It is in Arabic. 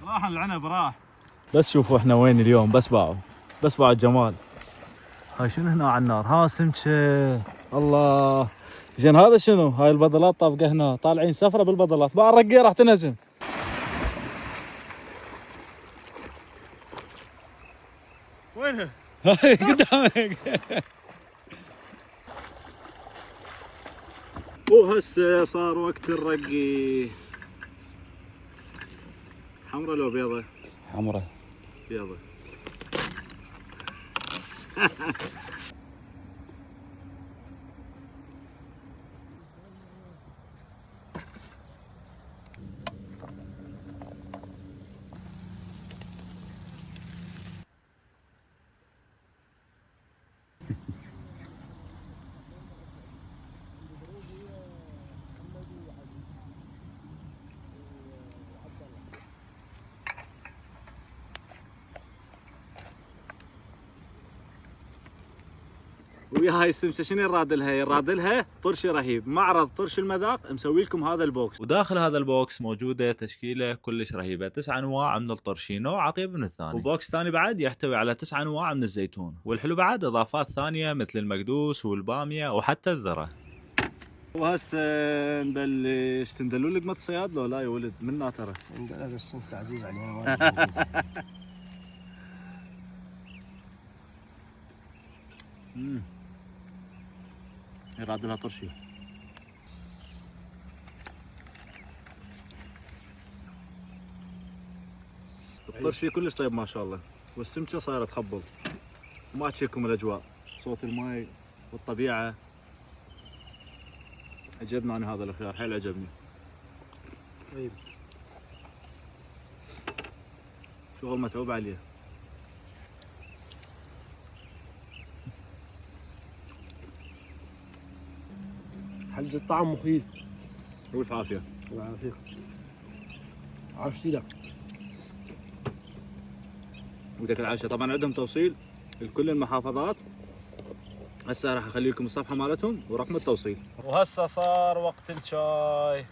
راح العنب راح. بس شوفوا احنا وين اليوم، بس باعوا الجمال. هاي شنو هنا على النار؟ ها سمكه. الله زين. هذا شنو؟ هاي البضلات طابقه هنا، طالعين سفره بالبضلات. بقى الرقيه راح تنهزم. وينها؟ هاي قدامك. وهسه صار وقت الرقي. حمرا لو بيضة؟ حمرة. بيضة. ويا هاي السمكه شنو يرادلها؟ يرادلها طرش رهيب. معرض طرش المذاق مسوي لكم هذا البوكس، وداخل هذا البوكس موجوده تشكيله كلش رهيبه، 9 انواع من الطرشين، نوع اطيب من الثاني. وبوكس ثاني بعد يحتوي على 9 انواع من الزيتون، والحلو بعد اضافات ثانيه مثل المقدوس والباميه وحتى الذره. وهسه نبلش. تندلوا لقمه الصياد لو لا يا ولد؟ منا ترى. لا بس انت عزيز علينا. يراد لها طرشي. الطرشي كلش طيب ما شاء الله، والسمكه صايره تخبل وما تشيكم الاجواء، صوت الماي والطبيعه. عجبني انا هذا الخيار، حيل عجبني. طيب شغل متعوب عليه. حلز الطعم مخيف. والف عافيه. الله يعافيك. عاشتي لك. ودك العشاء طبعا عندهم توصيل لكل المحافظات. هسه راح اخلي لكم الصفحه مالتهم ورقم التوصيل. وهسه صار وقت الشاي.